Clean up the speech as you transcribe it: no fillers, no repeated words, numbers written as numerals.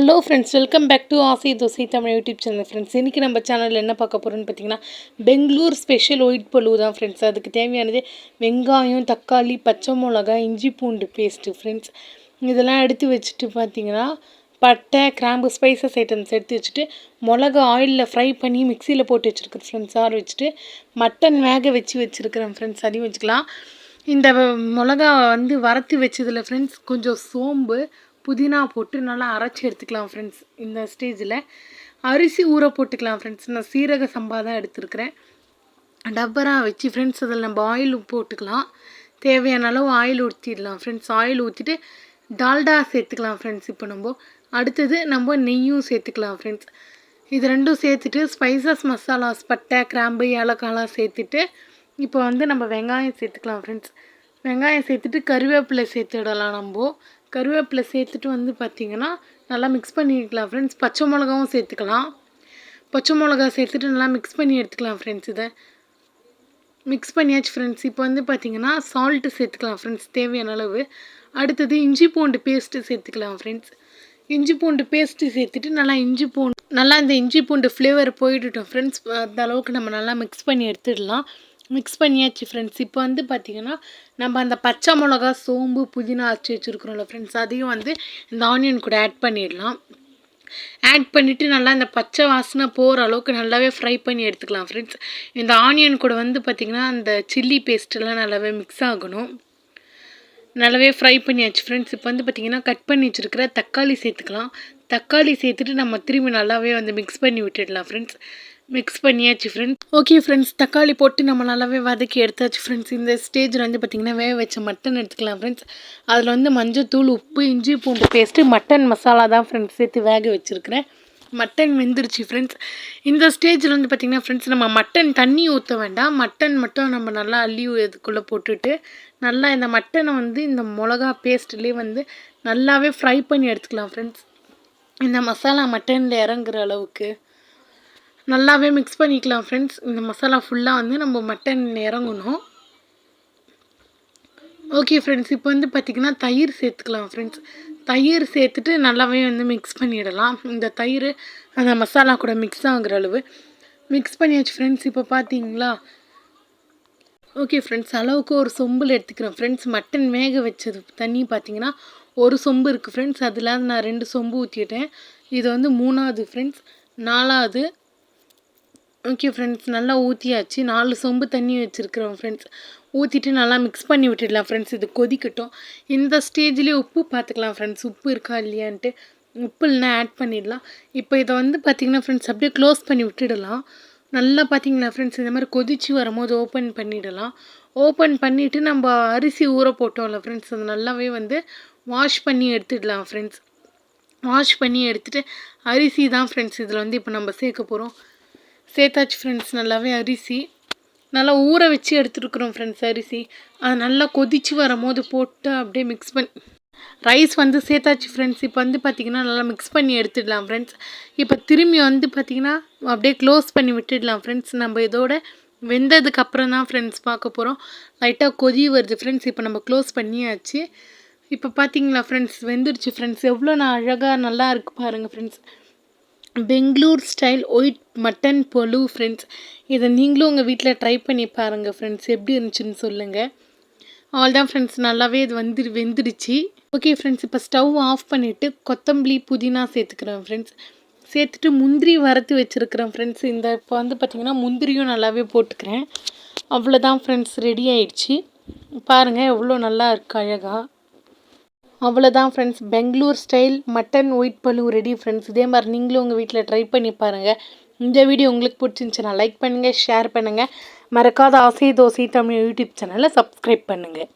Hello friends, welcome back to Aasai Dosai Tamil YouTube channel. Friends, இன்றைக்கி நம்ம சேனலில் என்ன பார்க்க போகிறோன்னு பார்த்தீங்கன்னா, பெங்களூர் ஸ்பெஷல் ஒயிட் பலூ தான் ஃப்ரெண்ட்ஸ். அதுக்கு தேவையானது வெங்காயம், தக்காளி, பச்சை மிளகாய், இஞ்சி பூண்டு பேஸ்ட்டு ஃப்ரெண்ட்ஸ். இதெல்லாம் எடுத்து வச்சுட்டு பார்த்தீங்கன்னா, பட்டை, கிராம்பு, ஸ்பைசஸ் ஐட்டம்ஸ் எடுத்து வச்சுட்டு, மிளகா ஆயிலில் ஃப்ரை பண்ணி மிக்சியில் போட்டு வச்சுருக்கேன் ஃப்ரெண்ட்ஸ். ஆற வச்சுட்டு மட்டன் வேக வச்சுருக்கிறேன் ஃப்ரெண்ட்ஸ். அதையும் வச்சுக்கலாம். இந்த மிளகா வறுத்து வச்சதில் ஃப்ரெண்ட்ஸ் கொஞ்சம் சோம்பு, புதினா போட்டு நல்லா அரைச்சி எடுத்துக்கலாம் ஃப்ரெண்ட்ஸ். இந்த ஸ்டேஜில் அரிசி ஊற போட்டுக்கலாம் ஃப்ரெண்ட்ஸ். நான் சீரக சம்பா தான் எடுத்துருக்கிறேன். டப்பரா வச்சு ஃப்ரெண்ட்ஸ் அதில் நம்ம ஆயில் போட்டுக்கலாம். தேவையான அளவு ஆயில் ஊற்றிடலாம் ஃப்ரெண்ட்ஸ். ஆயில் ஊற்றிட்டு டால்டா சேர்த்துக்கலாம் ஃப்ரெண்ட்ஸ். இப்போ அடுத்தது நம்ம நெய்யும் சேர்த்துக்கலாம் ஃப்ரெண்ட்ஸ். இது ரெண்டும் சேர்த்துட்டு ஸ்பைசஸ் மசாலாஸ், பட்டை, கிராம்பு, ஏலக்காய்லாம் சேர்த்துட்டு இப்போ நம்ம வெங்காயம் சேர்த்துக்கலாம் ஃப்ரெண்ட்ஸ். வெங்காயம் சேர்த்துட்டு கருவேப்பிலை சேர்த்துடலாம். கருவேப்பிலை சேர்த்துட்டு பார்த்திங்கன்னா நல்லா மிக்ஸ் பண்ணிக்கலாம் ஃப்ரெண்ட்ஸ். பச்சை மிளகாவும் சேர்த்துக்கலாம். பச்சை மிளகா சேர்த்துட்டு நல்லா மிக்ஸ் பண்ணி எடுத்துக்கலாம் ஃப்ரெண்ட்ஸ். இதை மிக்ஸ் பண்ணியாச்சு ஃப்ரெண்ட்ஸ். இப்போ பார்த்திங்கன்னா சால்ட்டு சேர்த்துக்கலாம் ஃப்ரெண்ட்ஸ், தேவையான அளவு. அடுத்தது இஞ்சி பூண்டு பேஸ்ட்டு சேர்த்துக்கலாம் ஃப்ரெண்ட்ஸ். இஞ்சி பூண்டு பேஸ்ட்டு சேர்த்துட்டு நல்லா இந்த இஞ்சி பூண்டு ஃப்ளேவர் போயிட்டுட்டோம் ஃப்ரெண்ட்ஸ். அந்த அளவுக்கு நம்ம நல்லா மிக்ஸ் பண்ணி எடுத்துடலாம். மிக்ஸ் பண்ணியாச்சு ஃப்ரெண்ட்ஸ். இப்போ பார்த்திங்கன்னா நம்ம அந்த பச்சை மிளகா, சோம்பு, புதினா அரைச்சி வச்சுருக்குறோம்ல ஃப்ரெண்ட்ஸ், அதையும் இந்த ஆனியன் கூட ஆட் பண்ணிடலாம். ஆட் பண்ணிவிட்டு நல்லா இந்த பச்சை வாசனை போகிற அளவுக்கு நல்லாவே ஃப்ரை பண்ணி எடுத்துக்கலாம் ஃப்ரெண்ட்ஸ். இந்த ஆனியன் கூட பார்த்திங்கன்னா அந்த சில்லி பேஸ்ட்டெல்லாம் நல்லாவே மிக்ஸ் ஆகணும். நல்லாவே ஃப்ரை பண்ணியாச்சு ஃப்ரெண்ட்ஸ். இப்போ பார்த்திங்கன்னா கட் பண்ணி வச்சுருக்கிற தக்காளி சேர்த்துக்கலாம். தக்காளி சேர்த்துட்டு நம்ம திரும்பி நல்லாவே மிக்ஸ் பண்ணி விட்டுடலாம் ஃப்ரெண்ட்ஸ். மிக்ஸ் பண்ணியாச்சு ஃப்ரெண்ட்ஸ். ஓகே ஃப்ரெண்ட்ஸ், தக்காளி போட்டு நம்ம நல்லாவே வதக்கி எடுத்தாச்சு ஃப்ரெண்ட்ஸ். இந்த ஸ்டேஜில் பார்த்திங்கன்னா வேக வச்ச மட்டன் எடுத்துக்கலாம் ஃப்ரெண்ட்ஸ். அதில் மஞ்சத்தூள், உப்பு, இஞ்சி பூண்டு பேஸ்ட்டு, மட்டன் மசாலா தான் ஃப்ரெண்ட்ஸ் சேர்த்து வேக வச்சுருக்கிறேன். மட்டன் வெந்துருச்சு ஃப்ரெண்ட்ஸ். இந்த ஸ்டேஜில் பார்த்திங்கன்னா ஃப்ரெண்ட்ஸ் நம்ம மட்டன் தண்ணி ஊற்ற வேண்டாம். மட்டன் மட்டும் நம்ம நல்லா அள்ளி இதுக்குள்ளே போட்டுட்டு நல்லா இந்த மட்டனை இந்த மிளகா பேஸ்ட்லேயே நல்லாவே ஃப்ரை பண்ணி எடுத்துக்கலாம் ஃப்ரெண்ட்ஸ். இந்த மசாலா மட்டனில் இறங்குற அளவுக்கு நல்லாவே மிக்ஸ் பண்ணிக்கலாம் ஃப்ரெண்ட்ஸ். இந்த மசாலா ஃபுல்லாக நம்ம மட்டன் இறங்கணும். ஓகே ஃப்ரெண்ட்ஸ், இப்போ பார்த்திங்கன்னா தயிர் சேர்த்துக்கலாம் ஃப்ரெண்ட்ஸ். தயிர் சேர்த்துட்டு நல்லாவே மிக்ஸ் பண்ணிடலாம். இந்த தயிர் அந்த மசாலா கூட மிக்ஸ் ஆகுற அளவு மிக்ஸ் பண்ணியாச்சு ஃப்ரெண்ட்ஸ். இப்போ பார்த்தீங்களா? ஓகே ஃப்ரெண்ட்ஸ், அளவுக்கு ஒரு சொம்பில் எடுத்துக்கிறேன் ஃப்ரெண்ட்ஸ். மட்டன் வேக வச்சது தண்ணி பார்த்திங்கன்னா ஒரு சொம்பு இருக்குது ஃப்ரெண்ட்ஸ். அதில் நான் 2 சொம்பு ஊற்றிட்டேன். இது 3வது ஃப்ரெண்ட்ஸ், 4வது. ஓகே ஃப்ரெண்ட்ஸ், நல்லா ஊற்றியாச்சு. 4 சொம்பு தண்ணி வச்சுருக்கிறோம் ஃப்ரெண்ட்ஸ். ஊற்றிட்டு நல்லா மிக்ஸ் பண்ணி விட்டுடலாம் ஃப்ரெண்ட்ஸ். இது கொதிக்கட்டும். இந்த ஸ்டேஜ்லேயே உப்பு பார்த்துக்கலாம் ஃப்ரெண்ட்ஸ், உப்பு இருக்கா இல்லையான்ட்டு. உப்பு இல்லைனா ஆட் பண்ணிடலாம். இப்போ இதை பார்த்திங்கன்னா ஃப்ரெண்ட்ஸ் அப்படியே க்ளோஸ் பண்ணி விட்டுடலாம். நல்லா பார்த்திங்களா ஃப்ரெண்ட்ஸ், இந்த மாதிரி கொதித்து வரும்போது ஓப்பன் பண்ணிடலாம். ஓப்பன் பண்ணிவிட்டு நம்ம அரிசி ஊற போட்டோம்ல ஃப்ரெண்ட்ஸ், அது நல்லாவே வாஷ் பண்ணி எடுத்துடலாம் ஃப்ரெண்ட்ஸ். வாஷ் பண்ணி எடுத்துகிட்டு அரிசி தான் ஃப்ரெண்ட்ஸ் இதில் இப்போ நம்ம சேர்க்க போகிறோம். சேர்த்தாச்சு ஃப்ரெண்ட்ஸ். நல்லாவே அரிசி நல்லா ஊற வச்சு எடுத்துருக்குறோம் ஃப்ரெண்ட்ஸ். அரிசி அது நல்லா கொதித்து வரும்போது போட்டு அப்படியே மிக்ஸ் பண்ணி ரைஸ் சேர்த்தாச்சு ஃப்ரெண்ட்ஸ். இப்போ பார்த்திங்கன்னா நல்லா மிக்ஸ் பண்ணி எடுத்துடலாம் ஃப்ரெண்ட்ஸ். இப்போ திரும்பி பார்த்திங்கன்னா அப்படியே க்ளோஸ் பண்ணி விட்டுடலாம் ஃப்ரெண்ட்ஸ். நம்ம இதோட வெந்ததுக்கப்புறம் தான் ஃப்ரெண்ட்ஸ் பார்க்க போகிறோம். லைட்டாக கொதி வருது ஃப்ரெண்ட்ஸ். இப்போ நம்ம க்ளோஸ் பண்ணியாச்சு. இப்போ பார்த்திங்களா ஃப்ரெண்ட்ஸ், வெந்துருச்சு ஃப்ரெண்ட்ஸ். எவ்வளோ அழகாக நல்லா இருக்குது பாருங்கள் friends. Bangalore style white mutton பலூ ஃப்ரெண்ட்ஸ். இதை நீங்களும் உங்கள் வீட்டில் ட்ரை பண்ணி பாருங்கள் ஃப்ரெண்ட்ஸ். எப்படி இருந்துச்சுன்னு சொல்லுங்கள். அவ்வளோதான் ஃப்ரெண்ட்ஸ், நல்லாவே இது வெந்துடுச்சு. ஓகே ஃப்ரெண்ட்ஸ், இப்போ ஸ்டவ் ஆஃப் பண்ணிவிட்டு கொத்தமல்லி, புதினா சேர்த்துக்கிறேன் ஃப்ரெண்ட்ஸ். சேர்த்துட்டு முந்திரி வறுத்து வச்சுருக்கிறேன் ஃப்ரெண்ட்ஸ். இப்போ பார்த்திங்கன்னா முந்திரியும் நல்லாவே போட்டுக்கிறேன். அவ்வளோதான் ஃப்ரெண்ட்ஸ், ரெடி ஆயிடுச்சு. பாருங்கள் எவ்வளோ நல்லா இருக்குது அழகாக. அவ்வளோதான் friends, Bangalore style mutton white பலூ ரெடி ஃப்ரெண்ட்ஸ். இதே மாதிரி நீங்களும் உங்கள் வீட்டில் ட்ரை பண்ணி பாருங்கள். இந்த வீடியோ உங்களுக்கு பிடிச்சிருந்துச்சுன்னா லைக் பண்ணுங்கள், ஷேர் பண்ணுங்கள். மறக்காத ஆசை தோசை தமிழ் யூடியூப் சேனலை சப்ஸ்கிரைப் பண்ணுங்கள்.